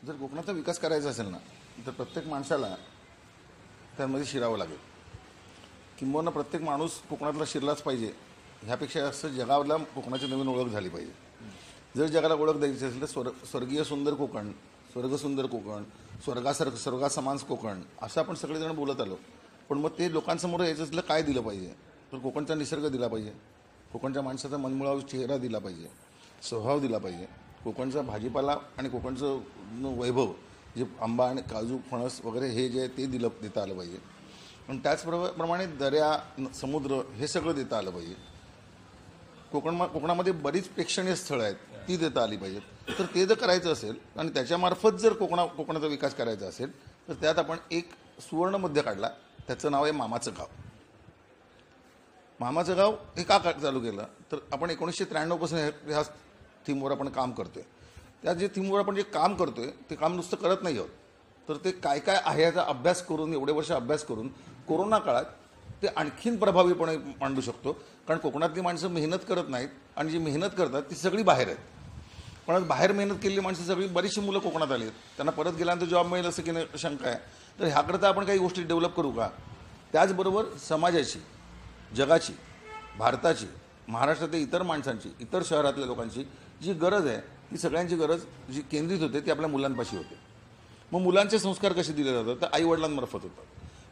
जर कोकणाचा विकास करायचा असेल ना तर प्रत्येक माणसाला त्यामध्ये शिरावं लागेल. किंबहुना प्रत्येक माणूस कोकणातला शिरलाच पाहिजे ह्यापेक्षा जास्त जगाला कोकणाची नवीन ओळख झाली पाहिजे. जर जगाला ओळख द्यायची असेल तर स्वर्गीय सुंदर कोकण, स्वर्गसुंदर कोकण, स्वर्गासमान कोकण असं आपण सगळेजण बोलत आलो. पण मग ते लोकांसमोर यायचं असलं काय दिलं पाहिजे तर कोकणचा निसर्ग दिला पाहिजे, कोकणच्या माणसाचा मनमुळाव चेहरा दिला पाहिजे, स्वभाव दिला पाहिजे, कोकणचा भाजीपाला आणि कोकणचं वैभव जे आंबा आणि काजू फणस वगैरे हे जे आहे ते देता आलं पाहिजे. आणि त्याचप्रमाणे दर्या समुद्र हे सगळं देता आलं पाहिजे. कोकणामध्ये बरीच प्रेक्षणीय स्थळं आहेत ती देता आली पाहिजेत. तर ते जर करायचं असेल आणि त्याच्यामार्फत जर कोकणाचा विकास करायचा असेल तर त्यात आपण एक सुवर्ण मध्य काढला. त्याचं नाव आहे मामाचं गाव. मामाचं गाव हे का चालू केलं तर आपण 1993 पासून ह्या थीमवर आपण काम करतोय. त्या जे थीमवर आपण जे काम करतोय ते काम नुसतं करत नाही आहोत तर ते काय काय आहे याचा अभ्यास करून एवढे वर्ष अभ्यास करून कोरोना काळात ते आणखीन प्रभावीपणे मांडू शकतो. कारण कोकणातली माणसं मेहनत करत नाहीत आणि जी मेहनत करतात ती सगळी बाहेर आहेत. पण बाहेर मेहनत केलेली माणसं सगळी बरीचशी मुलं कोकणात आली आहेत. त्यांना परत गेल्यानंतर जॉब मिळेल असं की शंका आहे. तर ह्याकरता आपण काही गोष्टी डेव्हलप करू का. त्याचबरोबर समाजाची, जगाची, भारताची, महाराष्ट्रातल्या इतर माणसांची, इतर शहरातल्या लोकांची जी गरज आहे ती सगळ्यांची गरज जी केंद्रित होते ती आपल्या मुलांपाशी होते. मग मुलांचे संस्कार कसे दिले जातात तर आईवडिलांमार्फत होतात.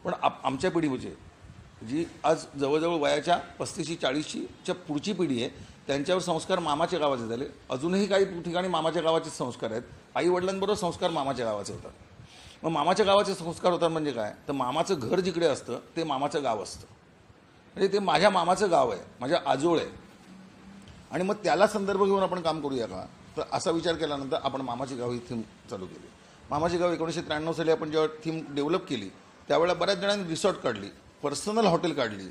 पण आमच्या पिढीचे जी आज जवळजवळ वयाच्या 35-40च्या पुढची पिढी आहे त्यांच्यावर संस्कार मामाच्या गावाचे झाले. अजूनही काही ठिकाणी मामाच्या गावाचेच संस्कार आहेत. आईवडिलांबरोबर संस्कार मामाच्या गावाचे होतात. मग मामाच्या गावाचे संस्कार होतात म्हणजे काय तर मामाचं घर जिकडे असतं ते मामाचं गाव असतं. म्हणजे ते माझ्या मामाचं गाव आहे, माझ्या आजोळ आहे. आणि मग त्याला संदर्भ घेऊन आपण काम करूया का तर असा विचार केल्यानंतर आपण मामाची गाव ही थीम चालू केली. मामाची गाव 1993 साली आपण जेव्हा थीम डेव्हलप केली त्यावेळेला बऱ्याच जणांनी रिसॉर्ट काढली, पर्सनल हॉटेल काढली.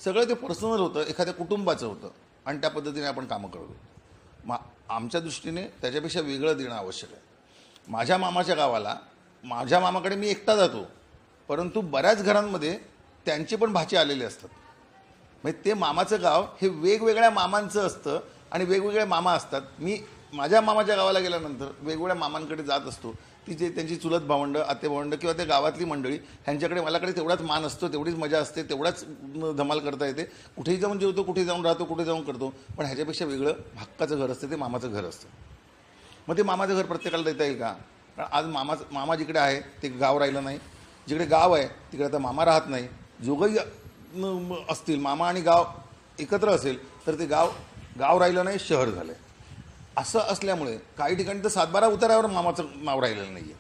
सगळं ते पर्सनल होतं, एखाद्या कुटुंबाचं होतं आणि त्या पद्धतीने आपण कामं करतो. आमच्या दृष्टीने त्याच्यापेक्षा वेगळं देणं आवश्यक आहे. माझ्या मामाच्या गावाला माझ्या मामाकडे मी एकटा जातो परंतु बऱ्याच घरांमध्ये त्यांचे पण भाचे आलेले असतात. म्हणजे ते मामाचं गाव हे वेगवेगळ्या मामांचं असतं आणि वेगवेगळे मामा असतात. मी माझ्या मामाच्या गावाला गेल्यानंतर वेगवेगळ्या मामांकडे जात असतो. ती जे त्यांची चुलत भावंडं, आतेभावंडं किंवा त्या गावातली मंडळी ह्यांच्याकडे माझ्याकडे तेवढाच मान असतो, तेवढीच मजा असते, तेवढाच धमाल करता येते. कुठेही जाऊन जेवतो, कुठे जाऊन राहतो, कुठे जाऊन करतो. पण ह्याच्यापेक्षा वेगळं हक्काचं घर असतं ते मामाचं घर असतं. मग ते मामाचं घर प्रत्येकाला देता येईल का. कारण आज मामा जिकडे आहे ते गाव राहिलं नाही. जिकडे गाव आहे तिकडे आता मामा राहत नाही. जोगही असतील मामा आणि गाव एकत्र असेल तर ते गाव राहिलं नाही, शहर झालं आहे. असं असल्यामुळे काही ठिकाणी तर 7-12 उतारावर मामाचं नाव राहिलेलं नाही आहे.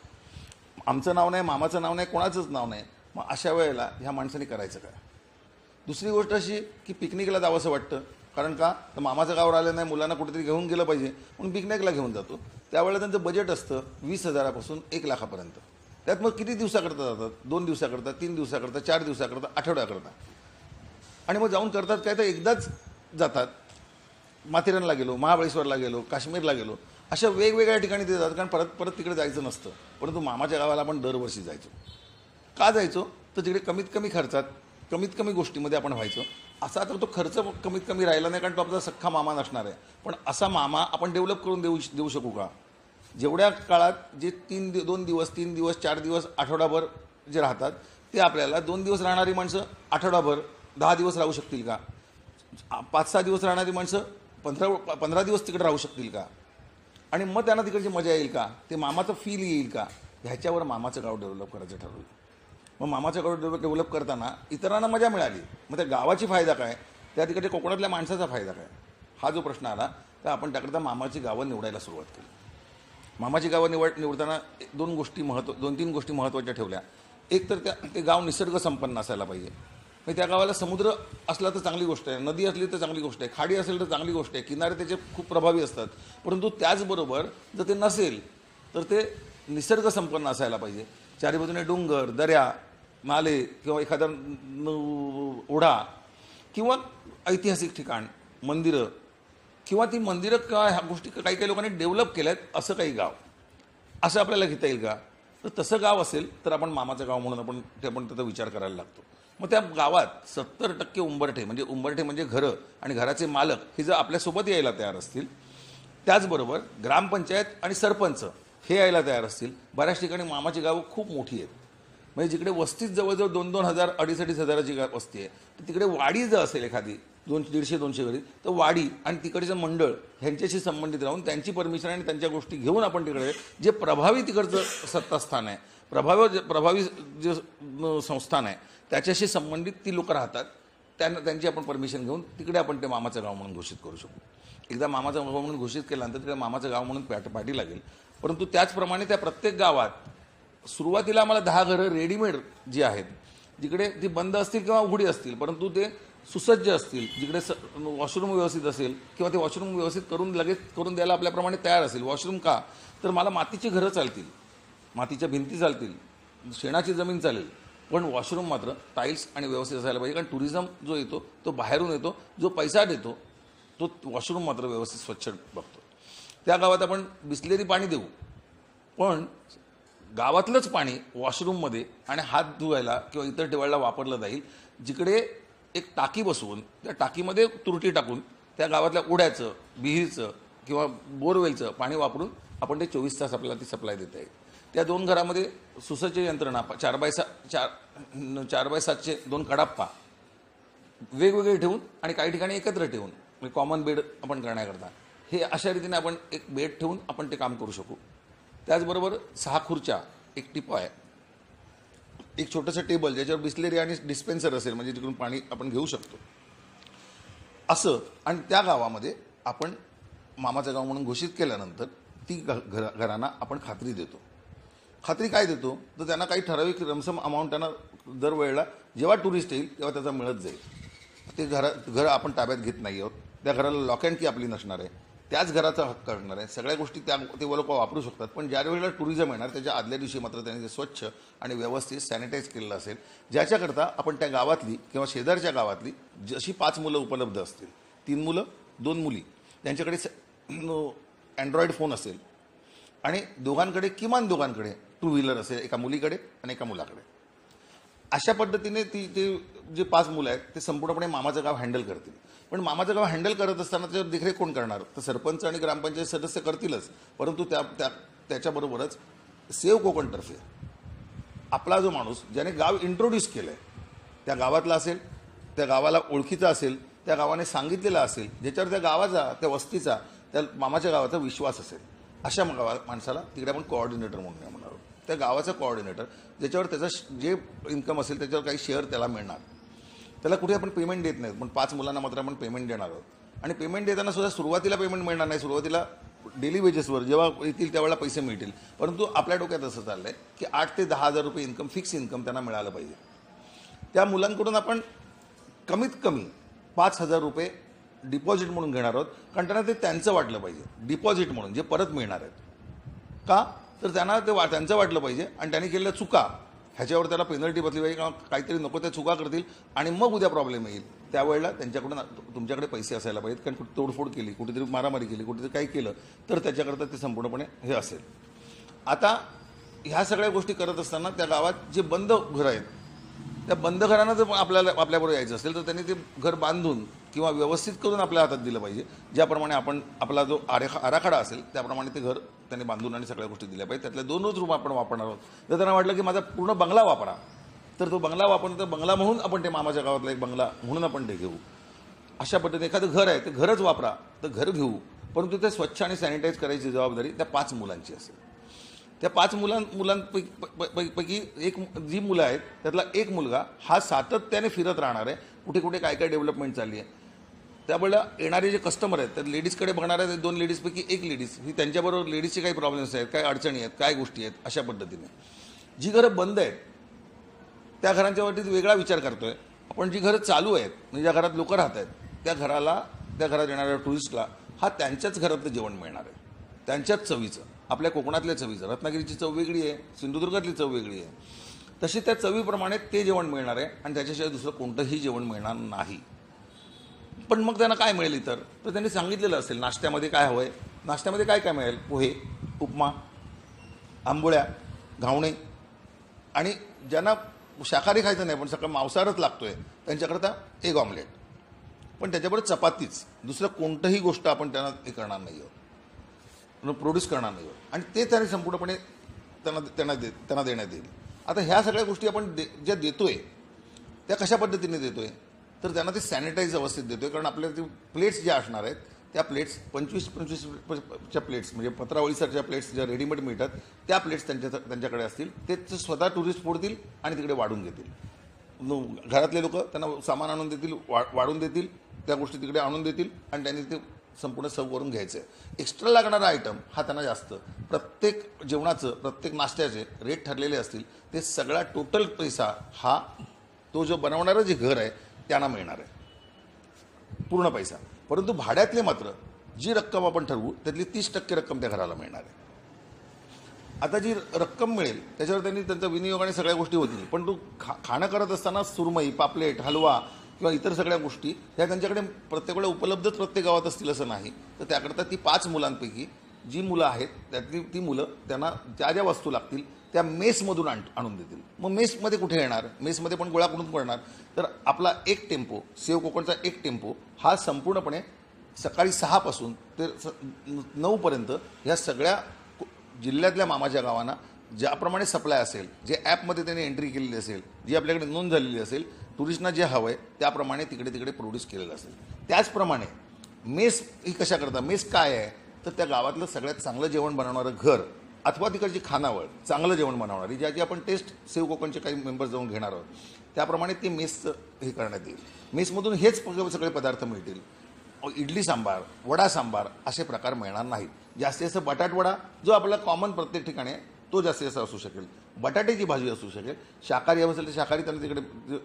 आमचं नाव नाही, मामाचं नाव नाही, कोणाचंच नाव नाही. मग अशा वेळेला ह्या माणसांनी करायचं काय. दुसरी गोष्ट अशी की पिकनिकला जावं असं वाटतं. कारण का तर मामाचं गाव राहिलं नाही, मुलांना कुठेतरी घेऊन गेलं पाहिजे म्हणून पिकनिकला घेऊन जातो. त्यावेळेला त्यांचं बजेट असतं 20,000पासून 1 लाखापर्यंत. त्यात मग किती दिवसाकरता जातात, 2 दिवसाकरता, 3 दिवसाकरता, 4 दिवसाकरता, आठवड्याकरता. आणि मग जाऊन करतात काय तर एकदाच जातात. माथेरानला गेलो, महाबळेश्वरला गेलो, काश्मीरला गेलो, अशा वेगवेगळ्या ठिकाणी ते जातात. कारण परत तिकडे जायचं नसतं. परंतु मामाच्या गावाला आपण दरवर्षी जायचो. का जायचो तर तिकडे कमीत कमी खर्चात कमीत कमी गोष्टीमध्ये आपण व्हायचो. असा तर तो खर्च कमीत कमी राहिला नाही कारण तो आपला सख्खा मामा नसणार आहे. पण असा मामा आपण डेव्हलप करून देऊ शकू का. जेवढ्या काळात जे 2 दिवस 3 दिवस 4 दिवस आठवडाभर जे राहतात ते आपल्याला 2 दिवस राहणारी माणसं आठवडाभर 10 दिवस राहू शकतील का. 5-6 दिवस राहणारी माणसं 15 दिवस तिकडे राहू शकतील का. आणि मग त्यांना तिकडची मजा येईल का, ते मामाचं फील येईल का. ह्याच्यावर मामाचं गाव डेव्हलप करायचं ठरवलं. मग मामाचं गाव डेव्हलप करताना इतरांना मजा मिळाली. मग त्या गावाची फायदा काय, त्या तिकडे कोकणातल्या माणसाचा फायदा काय, हा जो प्रश्न आला तर आपण त्याकरता मामाची गावं निवडायला सुरुवात केली. मामाची गावं निवडताना 2-3 गोष्टी महत्त्वाच्या ठेवल्या. एक तर ते गाव निसर्ग संपन्न असायला पाहिजे. म्हणजे त्या गावाला समुद्र असला तर चांगली गोष्ट आहे, नदी असली तर चांगली गोष्ट आहे, खाडी असेल तर चांगली गोष्ट आहे, किनारे त्याचे खूप प्रभावी असतात. परंतु त्याचबरोबर जर ते नसेल तर ते निसर्ग संपन्न असायला पाहिजे. चारी बाजूने डोंगर, दऱ्या, नाले किंवा एखादा ओढा किंवा ऐतिहासिक ठिकाण, मंदिरं किंवा ती मंदिरं किंवा ह्या गोष्टी काही लोकांनी डेव्हलप केल्या आहेत असं काही गाव असं आपल्याला घेता येईल का. तर तसं गाव असेल तर आपण मामाचं गाव म्हणून आपण त्याचा विचार करायला लागतो. मग त्या गावात 70% उंबरठे म्हणजे घरं आणि घराचे मालक हे जर आपल्यासोबत यायला तयार असतील, त्याचबरोबर ग्रामपंचायत आणि सरपंच हे यायला तयार असतील. बऱ्याच ठिकाणी मामाची गावं खूप मोठी आहेत, म्हणजे जिकडे वस्तीच जवळजवळ 2,000 2,500 हजाराची वस्ती आहे, तर तिकडे वाडी जर असेल एखादी 150-200 घरी, तर वाडी आणि तिकडचं मंडळ ह्यांच्याशी संबंधित राहून त्यांची परमिशन आणि त्यांच्या गोष्टी घेऊन आपण तिकडे जे प्रभावी तिकडचं सत्तास्थान आहे, प्रभावी जे संस्थान आहे त्याच्याशी संबंधित ती लोक राहतात, त्यांची आपण परमिशन घेऊन तिकडे आपण ते मामाचं गाव म्हणून घोषित करू शकू. एकदा मामाचं गाव म्हणून घोषित केल्यानंतर तिकडे मामाचं गाव म्हणून पाठी लागेल. परंतु त्याचप्रमाणे त्या प्रत्येक गावात सुरुवातीला आम्हाला 10 घरं रेडीमेड जी आहेत, जिकडे ती बंद असतील किंवा उघडी असतील, परंतु ते सुसज्ज असतील, जिकडे वॉशरूम व्यवस्थित असेल किंवा ते वॉशरूम व्यवस्थित लगेच करून द्यायला आपल्याप्रमाणे तयार असेल. वॉशरूम का तर मला मातीची घरं चालतील, मातीच्या भिंती चालतील, शेणाची जमीन चालेल, पण वॉशरूम मात्र टाईल्स आणि व्यवस्थित असायला पाहिजे. कारण टुरिझम जो येतो तो बाहेरून येतो, जो पैसा देतो तो वॉशरूम मात्र व्यवस्थित स्वच्छ बघतो. त्या गावात आपण बिसलेरी पाणी देऊ, पण गावातलंच पाणी वॉशरूममध्ये आणि हात धुवायला किंवा इतर ठेवायला वापरलं जाईल. जिकडे एक टाकी बसवून त्या टाकीमध्ये तुरटी टाकून त्या गावातल्या ओढ्याचं, विहिरीचं किंवा बोरवेलचं पाणी वापरून आपण ते 24 तास आपल्याला ती सप्लाय देता येईल. त्या 2 घरामध्ये सुसज्ज यंत्रणा 4x7चे 2 कडाप्पा वेगवेगळे ठेवून आणि काही ठिकाणी एकत्र ठेवून, म्हणजे कॉमन बेड आपण करण्याकरता हे अशा रीतीने आपण एक बेड ठेवून आपण ते काम करू शकू. त्याचबरोबर 6 खुर्च्या, एक टिपाय, एक छोटंसं टेबल ज्याच्यावर बिस्लेरी आणि डिस्पेन्सर असेल, म्हणजे तिकडून पाणी आपण घेऊ शकतो असं. आणि त्या गावामध्ये आपण मामाचं गाव म्हणून घोषित केल्यानंतर ती घरांना आपण खात्री देतो. खात्री काय देतो तर त्यांना काही ठराविक रमसम अमाऊंट त्यांना दरवेळेला जेव्हा टुरिस्ट येईल तेव्हा त्याचा मिळत जाईल. ते घर आपण ताब्यात घेत नाही आहोत, त्या घराला लॉक अँड की आपली नसणार आहे, त्याच घराचा हक्क असणार आहे, सगळ्या गोष्टी ते लोक वापरू शकतात. पण ज्या वेळेला टुरिझम येणार त्याच्या आदल्या दिवशी मात्र त्यांनी ते स्वच्छ आणि व्यवस्थित सॅनिटाईज केलेलं असेल, ज्याच्याकरता आपण त्या गावातली किंवा शेजारच्या गावातली जशी 5 मुलं उपलब्ध असतील, 3 मुलं 2 मुली, त्यांच्याकडे अँड्रॉइड फोन असेल आणि किमान दोघांकडे 2 व्हीलर असेल, एका मुलीकडे आणि एका मुलाकडे. अशा पद्धतीने ते जे 5 मुलं आहेत ते संपूर्णपणे मामाचं गाव हँडल करतील. पण मामाचं गाव हँडल करत असताना त्याच्यावर देखरेख कोण करणार तर सरपंच आणि ग्रामपंचायत सदस्य करतीलच. परंतु त्याच्याबरोबरच सेव्ह कोकणतर्फे आपला जो माणूस ज्याने गाव इंट्रोड्यूस केलं आहे त्या गावातला असेल, त्या गावाला ओळखीचा असेल, त्या गावाने सांगितलेला असेल, ज्याच्यावर त्या गावाचा, त्या वस्तीचा, त्या मामाच्या गावाचा विश्वास असेल, अशा माणसाला तिकडे आपण कोऑर्डिनेटर म्हणून म्हणणार आहोत. त्या गावाचा कोऑर्डिनेटर ज्याच्यावर त्याचं जे इन्कम असेल त्याच्यावर काही शेअर त्याला मिळणार. त्याला कुठे आपण पेमेंट देत नाहीत, पण 5 मुलांना मात्र आपण पेमेंट देणार आहोत. आणि पेमेंट देताना सुद्धा सुरुवातीला पेमेंट मिळणार नाही, सुरुवातीला डेली वेजेसवर जेव्हा येतील त्यावेळेला पैसे मिळतील. परंतु आपल्या डोक्यात असं चाललं आहे की 8 ते 10 हजार रुपये इन्कम, फिक्स इन्कम त्यांना मिळालं पाहिजे. त्या मुलांकडून आपण कमीत कमी 5,000 रुपये डिपॉझिट म्हणून घेणार आहोत, कारण त्यांना ते त्यांचं वाटलं पाहिजे, डिपॉझिट म्हणून जे परत मिळणार आहेत. का तर त्यांना ते त्यांचं वाटलं पाहिजे आणि त्यांनी केलेल्या चुका ह्याच्यावर त्याला पेनल्टी बसली पाहिजे किंवा काहीतरी नको त्या चुका करतील आणि मग उद्या प्रॉब्लेम येईल. त्यावेळेला त्यांच्याकडून तुमच्याकडे पैसे असायला पाहिजेत, कारण कुठे तोडफोड केली, कुठेतरी मारामारी केली, कुठेतरी काही केलं तर त्याच्याकरता ते संपूर्णपणे हे असेल. आता ह्या सगळ्या गोष्टी करत असताना त्या गावात जे बंद घरं आहेत त्या बंद घरांना जर आपल्याबरोबर यायचं असेल तर त्यांनी ते घर बांधून किंवा व्यवस्थित करून आपल्या हातात दिलं पाहिजे. ज्याप्रमाणे आपण आपला जो आराखडा असेल त्याप्रमाणे ते घर त्यांनी बांधून आणि सगळ्या गोष्टी दिल्या पाहिजे. त्यातल्या 2च रूम आपण वापरणार आहोत. जर त्यांना वाटलं की माझा पूर्ण बंगला वापरा तर तो बंगला वापरणं, तर बंगला म्हणून आपण ते मामाच्या गावातला एक बंगला म्हणून आपण ते घेऊ. अशा पद्धतीने एखादं घर आहे ते घरच वापरा तर घर घेऊ, परंतु ते स्वच्छ आणि सॅनिटाईज करायची जबाबदारी त्या 5 मुलांची असेल. त्या 5 मुलांपैकी एक जी मुलं आहेत त्यातला एक मुलगा हा सातत्याने फिरत राहणार आहे, कुठे कुठे काय काय डेव्हलपमेंट चालली आहे. त्यामुळे येणारे जे कस्टमर आहेत तर लेडीजकडे बघणार आहेत, 2 लेडीजपैकी एक लेडीज ही त्यांच्याबरोबर लेडीजचे काही प्रॉब्लेम्स आहेत, काय अडचणी आहेत, काय गोष्टी आहेत. अशा पद्धतीने जी घरं बंद आहेत त्या घरांच्यावरती वेगळा विचार करतोय आपण. जी घरं चालू आहेत म्हणजे ज्या घरात लोक राहत आहेत त्या घरात येणाऱ्या टुरिस्टला हा त्यांच्याच घरातलं जेवण मिळणार आहे, त्यांच्याच चवीचं, आपल्या कोकणातल्या चवीचं. रत्नागिरीची चव वेगळी आहे, सिंधुदुर्गातली चव वेगळी आहे, तशी त्या चवीप्रमाणे ते जेवण मिळणार आहे आणि त्याच्याशिवाय दुसरं कोणतंही जेवण मिळणार नाही. पण मग त्यांना काय मिळेल तर त्यांनी सांगितलेलं असेल नाश्त्यामध्ये काय हवं आहे, नाश्त्यामध्ये काय काय मिळेल, पोहे, उपमा, आंबोळ्या, घावणे, आणि ज्यांना शाकाहारी खायचं नाही पण सकाळ मांसाहारच लागतोय त्यांच्याकरता एग ऑमलेट, पण त्याच्याबरोबर चपातीच, दुसरं कोणतंही गोष्ट आपण त्यांना हे करणार नाही आहोत. प्रोड्यूस करणार नाही आणि ते त्याने संपूर्णपणे त्यांना देण्यात येईल. आता ह्या सगळ्या गोष्टी आपण ज्या देतोय त्या कशा पद्धतीने देतोय, तर त्यांना ते सॅनिटाईज अवस्थेत देतोय. कारण आपल्या ते प्लेट्स ज्या असणार आहेत त्या प्लेट्स 25-25च्या प्लेट्स म्हणजे पत्रावळीसारख्या प्लेट्स ज्या रेडीमेड मिळतात त्या प्लेट्स त्यांच्याकडे असतील. ते स्वतः टुरिस्ट फोडतील आणि तिकडे वाढून घेतील. घरातले लोक त्यांना सामान आणून देतील, वाढून देतील, त्या गोष्टी तिकडे आणून देतील आणि त्यांनी ते संपूर्ण सर्व करून घ्यायचं आहे. एक्स्ट्रा लागणारा आयटम हा त्यांना जास्त, प्रत्येक जेवणाचं प्रत्येक नाश्त्याचे रेट ठरलेले असतील. ते सगळा टोटल पैसा हा तो जो बनवणारं जे घर आहे त्यांना मिळणार आहे, पूर्ण पैसा. परंतु भाड्यातले मात्र जी रक्कम आपण ठरवू त्यातली 30% रक्कम त्या घराला मिळणार आहे. आता जी रक्कम मिळेल त्याच्यावर त्यांनी त्यांचा विनियोग आणि सगळ्या गोष्टी होतील. पण तो खाणं करत असताना सुरमई, पापलेट, हलवा किंवा इतर सगळ्या गोष्टी ह्या त्यांच्याकडे प्रत्येक वेळेला उपलब्धच प्रत्येक गावात असतील असं नाही. तर त्याकरता ती 5 मुलांपैकी जी मुलं आहेत त्यातली ती मुलं त्यांना ज्या ज्या वस्तू लागतील त्या मेसमधून आणून देतील. मग मेसमध्ये कुठे येणार, मेसमध्ये पण गोळा करून करणार. तर आपला एक टेम्पो, सेव कोकणचा एक टेम्पो हा संपूर्णपणे सकाळी 6 पासून ते 9 पर्यंत ह्या सगळ्या जिल्ह्यातल्या मामाच्या गावांना ज्याप्रमाणे सप्लाय असेल, जे ॲपमध्ये त्यांनी एंट्री केलेली असेल, जी आपल्याकडे नोंद झालेली असेल, टुरिस्टना जे हवं आहे त्याप्रमाणे तिकडे प्रोड्यूस केलेलं असेल. त्याचप्रमाणे मेस ही कशा करता, मेस काय आहे तर त्या गावातलं सगळ्यात चांगलं जेवण बनवणारं घर अथवा तिकडची खानावळ चांगलं जेवण बनवणारी ज्याची आपण टेस्ट सेव कोकणचे काही मेंबर्स जाऊन घेणार आहोत त्याप्रमाणे ते मेसचं हे करण्यात येईल. मेसमधून हेच सगळे पदार्थ मिळतील. इडली सांबार, वडा सांबार असे प्रकार मिळणार नाहीत. जास्तीत जास्त बटाटवडा जो आपला कॉमन प्रत्येक ठिकाणी आहे तो जास्तीत जास्त असू शकेल. बटाट्याची भाजी असू शकेल. शाकाहारी असेल तर शाकाहारी त्यांना तिकडे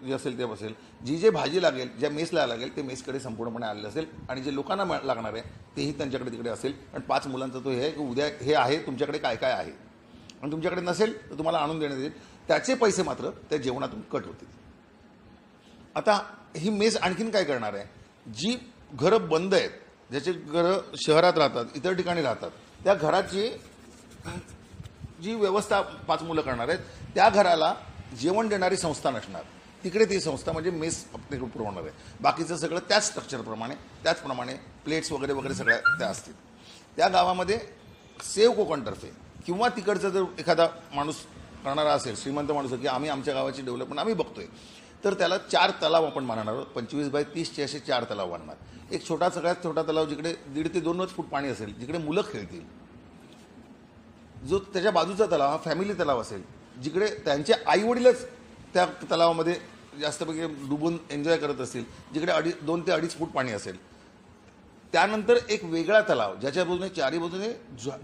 जे असेल ते असेल. जी भाजी लागेल, ज्या मेसला लागेल ते मेसकडे संपूर्णपणे आलेलं असेल आणि जे लोकांना लागणार आहे तेही त्यांच्याकडे तिकडे असेल. आणि 5 मुलांचा तो हे आहे की उद्या हे आहे तुमच्याकडे काय काय आहे आणि तुमच्याकडे नसेल तर तुम्हाला आणून देण्यात येईल. त्याचे पैसे मात्र त्या जेवणातून कट होतील. आता ही मेस आणखीन काय करणार आहे, जी घरं बंद आहेत, ज्याचे घरं शहरात राहतात, इतर ठिकाणी राहतात, त्या घराची जी व्यवस्था 5 मुलं करणार आहेत त्या घराला जेवण देणारी संस्था नसणार. तिकडे ती संस्था म्हणजे मेस पुरवणार आहे. बाकीचं सगळं त्याच स्ट्रक्चरप्रमाणे त्याचप्रमाणे प्लेट्स वगैरे वगैरे सगळ्या त्या असतील. त्या गावामध्ये सेव कोकणतर्फे किंवा तिकडचा जर एखादा माणूस करणारा असेल, श्रीमंत माणूस की आम्ही आमच्या गावाची डेव्हलपमेंट आम्ही बघतोय, तर त्याला 4 तलाव आपण बांधणार आहोत. 25x30चे असे 4 तलाव बांधणार. एक सगळ्यात छोटा तलाव जिकडे 1.5 ते 2 फूट पाणी असेल, जिकडे मुलं खेळतील. जो त्याच्या बाजूचा तलाव हा फॅमिली तलाव असेल, जिकडे त्यांचे आईवडीलच त्या तलावामध्ये जास्तपैकी डुबून एन्जॉय करत असतील, जिकडे 2 ते 2.5 फूट पाणी असेल. त्यानंतर एक वेगळा तलाव ज्याच्या बाजूने 4ही बाजूने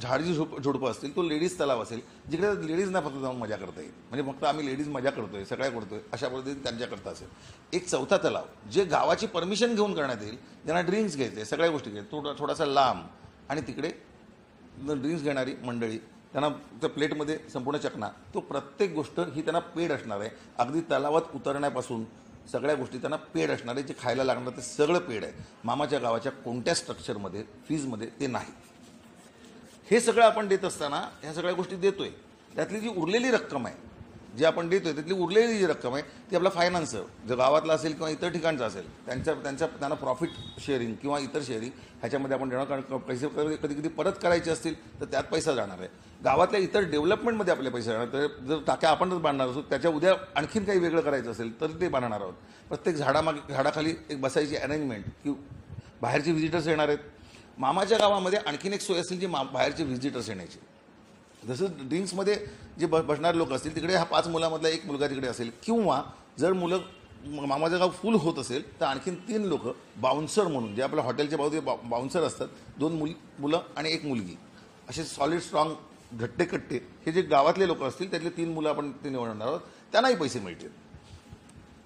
झाडी झुडपं असतील, तो लेडीज तलाव असेल, जिकडे लेडीजना फक्त जाऊन मजा करता येईल. म्हणजे फक्त आम्ही लेडीज मजा करतोय, सगळ्या करतोय अशा पद्धतीने त्यांच्याकरता असेल. एक 4था तलाव जे गावाची परमिशन घेऊन करण्यात येईल, ज्यांना ड्रिंक्स घ्यायचे, सगळ्या गोष्टी घ्यायचे, थोडासा लांब आणि तिकडे ड्रिंक्स घेणारी मंडळी त्यांना त्या प्लेटमध्ये संपूर्ण चकना, तो प्रत्येक गोष्ट ही त्यांना पेड असणार आहे. अगदी तलावात उतरण्यापासून सगळ्या गोष्टी त्यांना पेड असणार आहे. जे खायला लागणार ते सगळं पेड आहे. मामाच्या गावाच्या कोणत्या स्ट्रक्चरमध्ये फीजमध्ये ते नाही. हे सगळं आपण देत असताना ह्या सगळ्या गोष्टी देतोय. त्यातली जी उरलेली रक्कम आहे जी आपण देतोय त्यातली उरलेली जी रक्कम आहे ती आपला फायनान्स जो गावातला असेल किंवा इतर ठिकाणचा असेल त्यांना प्रॉफिट शेअरिंग किंवा इतर शेअरिंग ह्याच्यामध्ये आपण देणार. कारण पैसे कधी कधी परत करायचे असतील तर त्यात पैसा जाणार आहे. गावातल्या इतर डेव्हलपमेंटमध्ये आपले पैसे जाणार. तर जर टाक्या आपणच बांधणार असू, त्याच्या उद्या आणखीन काही वेगळं करायचं असेल तर ते बांधणार आहोत. प्रत्येक झाडाखाली एक बसायची अरेंजमेंट की बाहेरचे व्हिजिटर्स येणार आहेत. मामाच्या गावामध्ये आणखीन एक सोय असेल जी बाहेरचे व्हिजिटर्स येण्याची. जसं ड्रिंक्समध्ये जे बसणारे लोक असतील तिकडे हा 5 मुलामधला एक मुलगा तिकडे असेल, किंवा जर मुलं मामाचं गाव फुल होत असेल तर आणखीन 3 लोक बाउन्सर म्हणून, जे आपल्या हॉटेलच्या बाजूचे बाउन्सर असतात, 2 मुलं आणि 1 मुलगी, असे सॉलिड स्ट्रॉंग घट्टे हे जे गावातले लोक असतील त्यातले 3 मुलं आपण ते निवडणार आहोत. त्यांनाही पैसे मिळतील.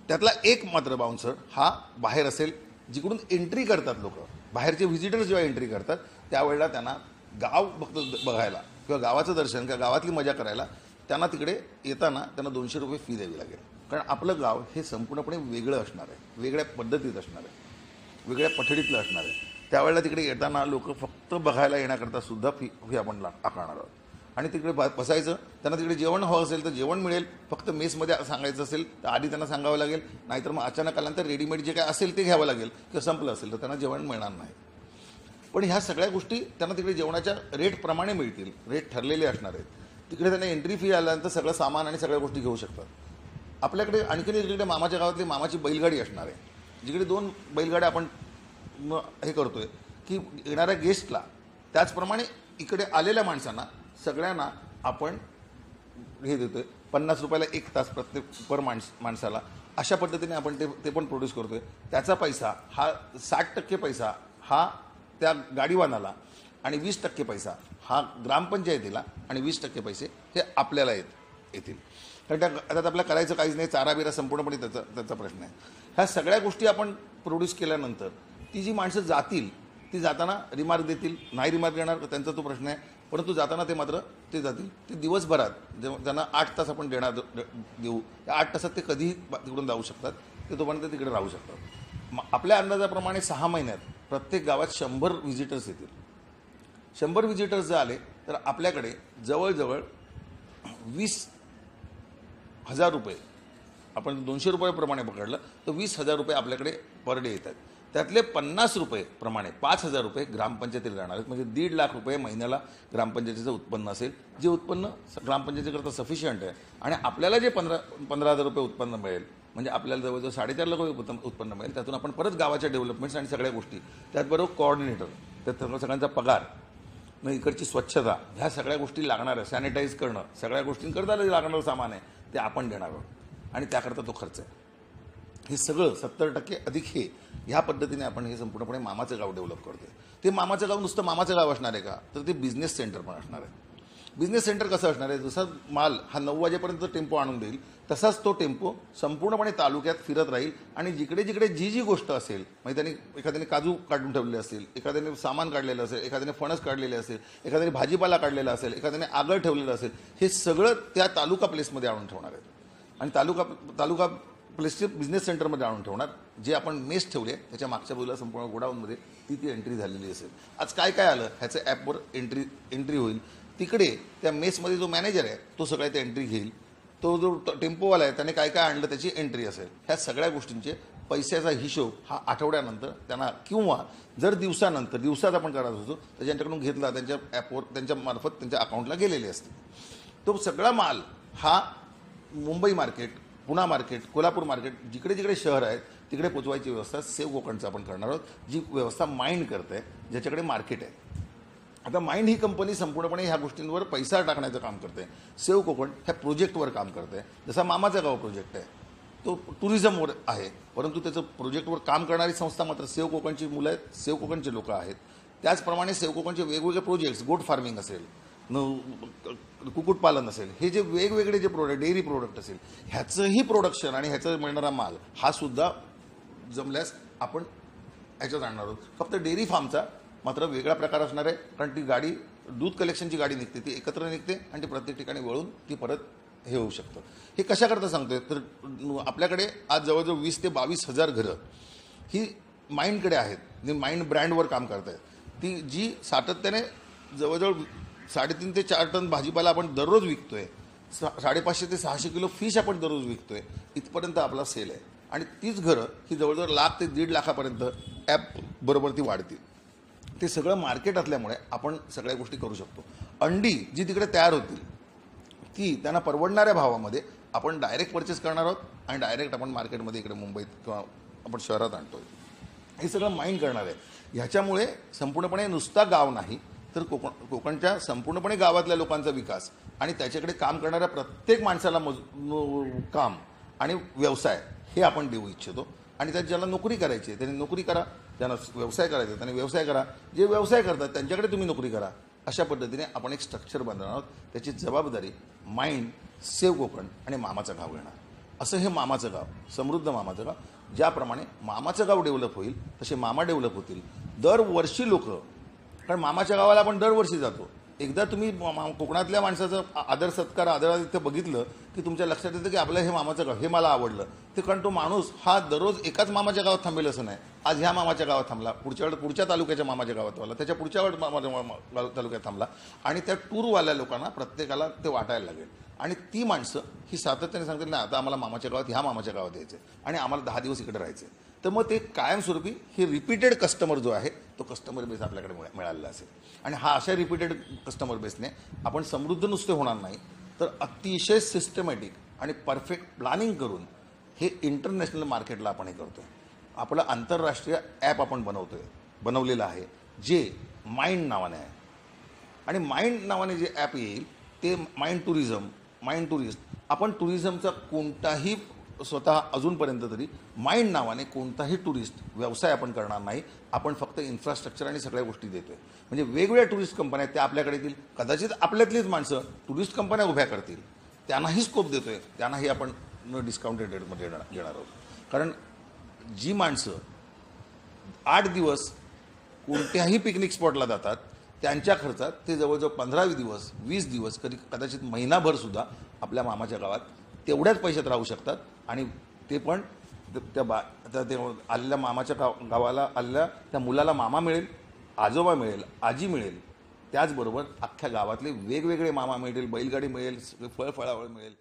त्यातला एक मात्र बाउन्सर हा बाहेर असेल, जिकडून एंट्री करतात लोक, बाहेरचे व्हिजिटर्स जेव्हा एंट्री करतात त्यावेळेला त्यांना गाव फक्त बघायला किंवा गावाचं दर्शन किंवा गावातली मजा करायला त्यांना तिकडे येताना त्यांना 200 रुपये फी द्यावी लागेल. कारण आपलं गाव हे संपूर्णपणे वेगळं असणार आहे, वेगळ्या पद्धतीत असणार आहे, वेगळ्या पठडीतलं असणार आहे. त्यावेळेला तिकडे येताना लोक फक्त बघायला येण्याकरता सुद्धा फी आपण आकारणार आहोत. आणि तिकडे बसायचं, त्यांना तिकडे जेवण हवं असेल तर जेवण मिळेल. फक्त मेसमध्ये सांगायचं असेल तर आधी त्यांना सांगावं लागेल, नाहीतर मग अचानक आल्यानंतर रेडीमेड जे काय असेल ते घ्यावं लागेल. किंवा संपलं असेल तर त्यांना जेवण मिळणार नाही. पण ह्या सगळ्या गोष्टी त्यांना तिकडे जेवणाच्या रेटप्रमाणे मिळतील, रेट ठरलेले असणार आहेत. तिकडे त्यांना एंट्री फी आल्यानंतर सगळं सामान आणि सगळ्या गोष्टी घेऊ शकतात. आपल्याकडे आणखीन इकडे मामाच्या गावातली मामाची बैलगाडी असणार आहे, जिकडे 2 बैलगाड्या आपण हे करतोय की येणाऱ्या गेस्टला, त्याचप्रमाणे इकडे आलेल्या माणसांना सगळ्यांना आपण हे देतोय 50 रुपयाला 1 तास प्रत्येक पर माणसाला. अशा पद्धतीने आपण ते पण प्रोड्यूस करतोय. त्याचा पैसा हा 60% पैसा हा त्या गाडीवानाला आणि 20% पैसा हा ग्रामपंचायतीला आणि 20% पैसे हे आपल्याला येतील. कारण त्या त्यात आपल्याला करायचं काहीच नाही, चारा बिरा संपूर्णपणे त्याचा प्रश्न आहे. ह्या सगळ्या गोष्टी आपण प्रोड्यूस केल्यानंतर ती जी माणसं जातील ती जाताना रिमार्क देतील, नाही रिमार्क देणार त्यांचा तो प्रश्न आहे, परंतु जाताना ते मात्र ते जातील. ते दिवसभरात ज्यांना 8 तास आपण देऊ, त्या 8 तासात ते कधीही तिकडून जाऊ शकतात, ते तोपर्यंत तिकडे राहू शकतात. आपल्या अंदाजाप्रमाणे 6 महिन्यात प्रत्येक गावात 100 व्हिजिटर्स येतील. 100 व्हिजिटर्स जर आले तर आपल्याकडे जवळजवळ 20,000 रुपये, आपण 200 रुपयाप्रमाणे पकडलं तर 20,000 रुपये आपल्याकडे पर डे येतात. त्यातले 50 रुपये प्रमाणे 5,000 रुपये ग्रामपंचायतीला जाणार आहेत. म्हणजे 1.5 लाख रुपये महिन्याला ग्रामपंचायतीचं उत्पन्न असेल, जे उत्पन्न ग्रामपंचायतीकरता सफिशियंट आहे. आणि आपल्याला जे 15,000 रुपये उत्पन्न मिळेल, म्हणजे आपल्याला जवळजवळ 4.5 लाख रुपये उत्पन्न मिळेल. त्यातून आपण परत गावाच्या डेव्हलपमेंट्स आणि सगळ्या गोष्टी, त्याचबरोबर कोऑर्डिनेटर, त्यात सगळ्यांचा पगार, मग इकडची स्वच्छता, ह्या सगळ्या गोष्टी लागणार आहे, सॅनिटाईज करणं, सगळ्या गोष्टींकरता लागणारं सामान आहे ते आपण देणार आहोत आणि त्याकरता तो खर्च आहे. हे सगळं 70% अधिक हे ह्या पद्धतीने आपण हे संपूर्णपणे मामाचं गाव डेव्हलप करतोय. ते मामाचं गाव नुसतं मामाचं गाव असणार आहे का, तर ते बिझनेस सेंटर पण असणार आहे. बिझनेस सेंटर कसं असणार आहे, जसा माल हा 9 वाजेपर्यंत टेम्पो आणून देईल, तसाच तो टेम्पो संपूर्णपणे तालुक्यात फिरत राहील आणि जिकडे जिकडे जी गोष्ट असेल, म्हणजे त्यांनी एखाद्याने काजू काढून ठेवले असेल, एखाद्याने सामान काढलेलं असेल, एखाद्याने फणस काढलेले असेल, एखाद्याने भाजीपाला काढलेला असेल, एखाद्याने आगळ ठेवलेलं असेल, हे सगळं त्या तालुका प्लेसमध्ये आणून ठेवणार आहेत. आणि तालुका प्लेसचे बिझनेस सेंटरमध्ये आणून ठेवणार. जे आपण मेस ठेवले त्याच्या मागच्या बाजूला संपूर्ण गोडाऊनमध्ये ती एंट्री झालेली असेल. आज काय काय आलं ह्याचं ॲपवर एंट्री होईल. तिकडे त्या मेसमध्ये जो मॅनेजर आहे तो सगळ्या त्या एंट्री घेईल. तो जो टेम्पोवाला आहे त्याने काय काय आणलं त्याची एंट्री असेल. ह्या सगळ्या गोष्टींचे पैशाचा हिशोब हा आठवड्यानंतर त्यांना, किंवा जर दिवसात आपण करत असतो तर ज्यांच्याकडून घेतला त्यांच्या ॲपवर त्यांच्या मार्फत त्यांच्या अकाउंटला गेलेले असते. तो सगळा माल हा Mumbai market, Pune market, Kolhapur market, जिकडे जिकडे शहर आहेत तिकडे पोचवायची व्यवस्था सेव्ह कोकणचं आपण करणार आहोत, जी व्यवस्था माइंड करते, ज्याच्याकडे मार्केट आहे. आता माइंड ही कंपनी संपूर्णपणे ह्या गोष्टींवर पैसा टाकण्याचं काम करते. सेव्ह कोकण ह्या प्रोजेक्टवर काम करते. जसा मामाचा गाव प्रोजेक्ट आहे तो टुरिझमवर आहे, परंतु त्याचं प्रोजेक्टवर काम करणारी संस्था मात्र सेव्ह कोकणची मुलं आहेत, सेव्ह कोकणचे लोक आहेत. त्याचप्रमाणे सेव्ह कोकणचे वेगवेगळे प्रोजेक्ट्स, गोट फार्मिंग असेल, कुक्कुटपालन असेल, हे जे वेगवेगळे जे प्रोडक्ट, डेअरी प्रोडक्ट असेल, ह्याचंही प्रोडक्शन आणि ह्याचं मिळणारा माल हा सुद्धा जमल्यास आपण ह्याच्यात आणणार आहोत. फक्त डेअरी फार्मचा मात्र वेगळा प्रकार असणार आहे, कारण ती गाडी, दूध कलेक्शनची गाडी निघते, ती एकत्र निघते आणि ती प्रत्येक ठिकाणी वळून ती परत हे होऊ शकतं. हे कशाकरता सांगतोय तर आपल्याकडे आज जवळजवळ 20,000 ते 22,000 घरं ही माइंडकडे आहेत, जी माइंड ब्रँडवर काम करत आहेत. ती जी सातत्याने जवळजवळ 3.5 ते 4 टन भाजीपाला आपण दररोज विकतोय, 550 ते 600 किलो फिश आपण दररोज विकतोय, इथपर्यंत आपला सेल आहे. आणि तीच घरं ही जवळजवळ 1,00,000 ते 1.5 लाखापर्यंत ॲप बरोबर ती वाढतील. ते सगळं मार्केट असल्यामुळे आपण सगळ्या गोष्टी करू शकतो. अंडी जी तिकडे तयार होतील ती त्यांना परवडणाऱ्या भावामध्ये आपण डायरेक्ट परचेस करणार आहोत आणि डायरेक्ट आपण मार्केटमध्ये इकडे मुंबईत किंवा आपण शहरात आणतोय. हे सगळं माइंड करणार आहे. ह्याच्यामुळे संपूर्णपणे नुसता गाव नाही तर कोकणच्या संपूर्णपणे गावातल्या लोकांचा विकास आणि त्याच्याकडे काम करणाऱ्या प्रत्येक माणसाला काम आणि व्यवसाय हे आपण देऊ इच्छितो. आणि त्यात ज्याला नोकरी करायची आहे त्यांनी नोकरी करा, ज्यांना व्यवसाय करायचा त्यांनी व्यवसाय करा, जे व्यवसाय करतात त्यांच्याकडे तुम्ही नोकरी करा. अशा पद्धतीने आपण एक स्ट्रक्चर बांधणार आहोत. त्याची जबाबदारी माइंड, सेव्ह कोकण आणि मामाचं गाव घेणार. असं हे मामाचं गाव, समृद्ध मामाचं गाव. ज्याप्रमाणे मामाचं गाव डेव्हलप होईल तसे मामा डेव्हलप होतील. दरवर्षी लोक, कारण मामाच्या गावाला आपण दरवर्षी जातो, एकदा तुम्ही कोकणातल्या माणसाचं आदर सत्कार आदरातिथ्य बघितलं की तुमच्या लक्षात येतं की आपलं हे मामाचं गाव, हे मला आवडलं. ते कारण तो माणूस हा दररोज एकाच मामाच्या गावात थांबेल असं नाही. आज ह्या मामाच्या गावात थांबला, पुढच्या तालुक्याच्या मामाच्या गावात थांबला, त्याच्या पुढच्या तालुक्यात थांबला आणि त्या टूरवाल्या लोकांना प्रत्येकाला ते वाटायला लागेल. आणि ती माणसं ही सातत्याने सांगतील ना आता आम्हाला मामाच्या गावात, ह्या मामाच्या गावात यायचं आणि आम्हाला 10 दिवस इकडे राहायचं. तर मग ते कायमस्वरूपी हे रिपीटेड कस्टमर जो आहे तो कस्टमर बेस आपल्याकडे मिळालेला असेल. आणि हा अशा रिपीटेड कस्टमर बेसने आपण समृद्ध नुसते होणार नाही, तर अतिशय सिस्टमॅटिक आणि परफेक्ट प्लॅनिंग करून हे इंटरनॅशनल मार्केटला आपण हे करतोय. आपलं आंतरराष्ट्रीय ॲप आपण बनवलेलं आहे, जे माइंड नावाने आहे. आणि माइंड नावाने जे ॲप येईल ते माइंड टुरिस्ट. आपण टुरिझमचा कोणताही स्वतः अजूनपर्यंत तरी माइंड नावाने कोणताही टुरिस्ट व्यवसाय आपण करणार नाही. आपण फक्त इन्फ्रास्ट्रक्चर आणि सगळ्या गोष्टी देतोय. म्हणजे वेगवेगळ्या टुरिस्ट कंपन्या त्या आपल्याकडे येतील, कदाचित आपल्यातलीच माणसं टुरिस्ट कंपन्या उभ्या करतील, त्यांनाही स्कोप देतोय. त्यांनाही आपण डिस्काउंटेड रेटमध्ये घेणार आहोत. कारण जी माणसं 8 दिवस कोणत्याही पिकनिक स्पॉटला जातात त्यांच्या खर्चात ते जवळजवळ 15 दिवस 20 दिवस कदाचित महिनाभर सुद्धा आपल्या मामाच्या गावात तेवढ्याच पैशात राहू शकतात. आणि ते पण ते आलेल्या मामाच्या गावाला आलेल्या त्या मुलाला मामा मिळेल, आजोबा मिळेल, आजी मिळेल, त्याचबरोबर अख्ख्या गावातले वेगवेगळे मामा मिळेल, बैलगाडी मिळेल, फळफळावळ मिळेल.